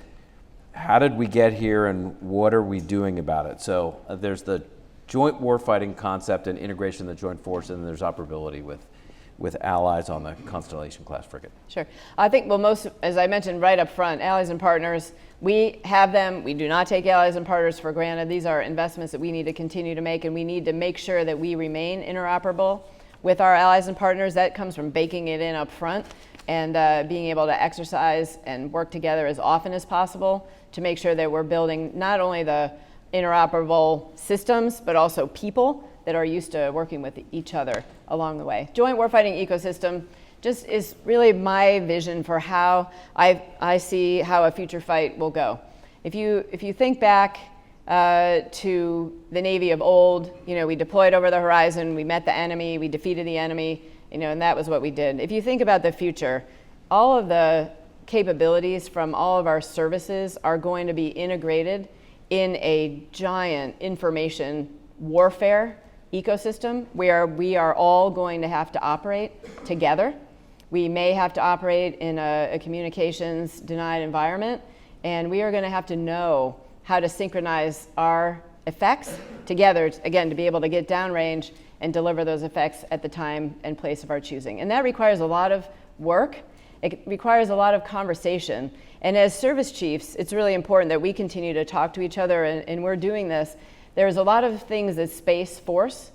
How did we get here, and what are we doing about it? So there's the joint warfighting concept and integration of the joint force, and then there's operability with allies on the Constellation class frigate. Sure. I think, well, as I mentioned right up front, allies and partners, we have them. We do not take allies and partners for granted. These are investments that we need to continue to make, and we need to make sure that we remain interoperable with our allies and partners. That comes from baking it in up front and being able to exercise and work together as often as possible to make sure that we're building not only the interoperable systems, but also people that are used to working with each other along the way. Joint warfighting ecosystem just is really my vision for how I see how a future fight will go. If you think back to the Navy of old, we deployed over the horizon, we met the enemy, we defeated the enemy, and that was what we did. If you think about the future, all of the capabilities from all of our services are going to be integrated in a giant information warfare ecosystem where we are all going to have to operate together. We may have to operate in a communications denied environment, and we are going to have to know how to synchronize our effects together, again, to be able to get downrange and deliver those effects at the time and place of our choosing. And that requires a lot of work. It requires a lot of conversation. And as service chiefs, it's really important that we continue to talk to each other, and we're doing this. There's a lot of things that Space Force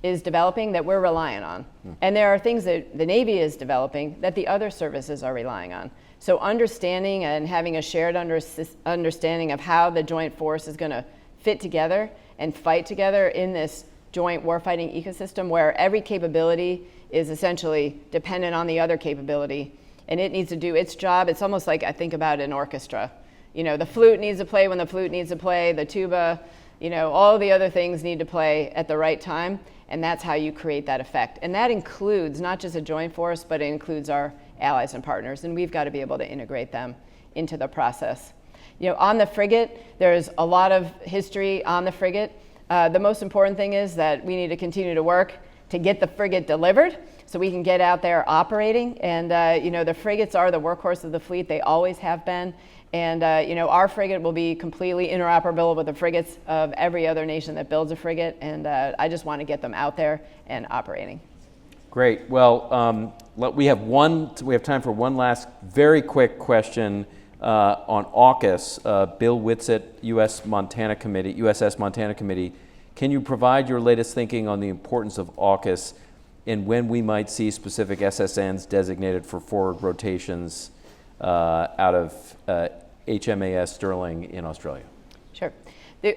is developing that we're relying on. And there are things that the Navy is developing that the other services are relying on. So understanding and having a shared understanding of how the joint force is going to fit together and fight together in this joint warfighting ecosystem where every capability is essentially dependent on the other capability, and it needs to do its job. It's almost like I think about an orchestra. The flute needs to play when the flute needs to play, the tuba, all the other things need to play at the right time, and that's how you create that effect. And that includes not just a joint force, but it includes our allies and partners, and we've got to be able to integrate them into the process. On the frigate, there's a lot of history on the frigate. The most important thing is that we need to continue to work to get the frigate delivered so we can get out there operating. And the frigates are the workhorse of the fleet. They always have been. And our frigate will be completely interoperable with the frigates of every other nation that builds a frigate. And I just want to get them out there and operating. Great. Well, we have time for one last very quick question on AUKUS. Bill Whitsitt, USS Montana Committee. Can you provide your latest thinking on the importance of AUKUS and when we might see specific SSNs designated for forward rotations out of HMAS Sterling in Australia? Sure.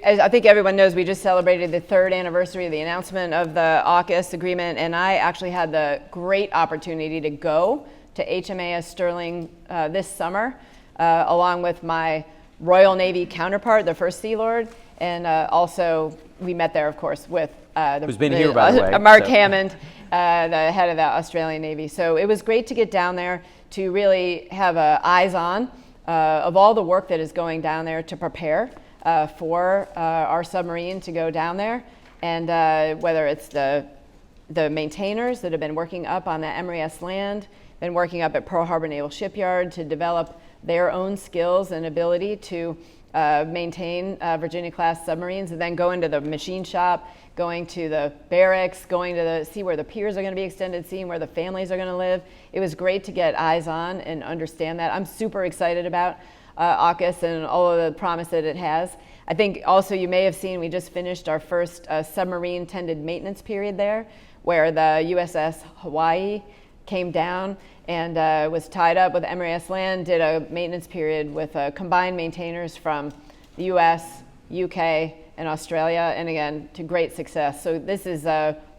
As I think everyone knows, we just celebrated the 3rd anniversary of the announcement of the AUKUS agreement, and I actually had the great opportunity to go to HMAS Sterling this summer, along with my Royal Navy counterpart, the First Sea Lord, and also we met there, of course, with who's been here, by the way, Mark Hammond, the head of the Australian Navy. So it was great to get down there to really have eyes on of all the work that is going down there to prepare for our submarine to go down there, and whether it's the maintainers that have been working up on the Emory S land, been working up at Pearl Harbor Naval Shipyard to develop their own skills and ability to maintain Virginia-class submarines, and then go into the machine shop, going to the barracks, going to see where the piers are going to be extended, seeing where the families are going to live. It was great to get eyes on and understand that. I'm super excited about AUKUS and all of the promise that it has. I think also you may have seen we just finished our first submarine tended maintenance period there, where the USS Hawaii came down and was tied up with Emory S land, did a maintenance period with combined maintainers from the US, UK, and Australia, and again, to great success. So this is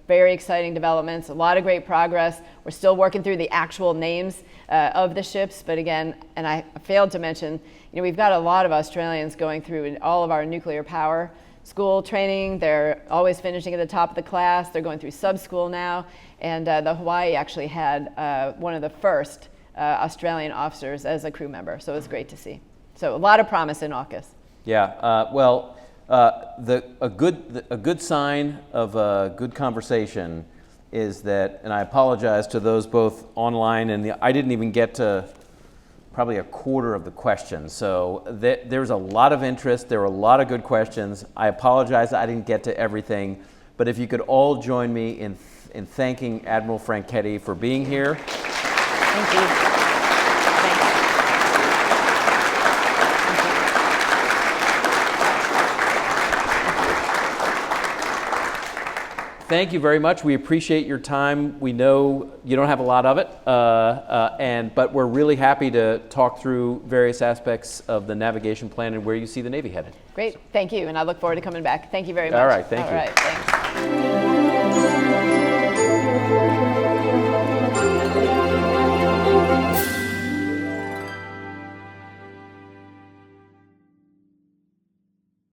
very exciting developments, a lot of great progress. We're still working through the actual names of the ships, but again, and I failed to mention, we've got a lot of Australians going through all of our nuclear power school training. They're always finishing at the top of the class. They're going through sub-school now, and the Hawaii actually had one of the first Australian officers as a crew member, so it's great to see. So a lot of promise in AUKUS. Yeah, well, a good sign of a good conversation is that, and I apologize to those both online and I didn't even get to probably a quarter of the questions. So there's a lot of interest. There were a lot of good questions. I apologize I didn't get to everything, but if you could all join me in thanking Admiral Franchetti for being here. Thank you. Thank you very much. We appreciate your time. We know you don't have a lot of it, but we're really happy to talk through various aspects of the navigation plan and where you see the Navy headed. Great. Thank you. And I look forward to coming back. Thank you very much. All right. Thank you. All right. Thanks.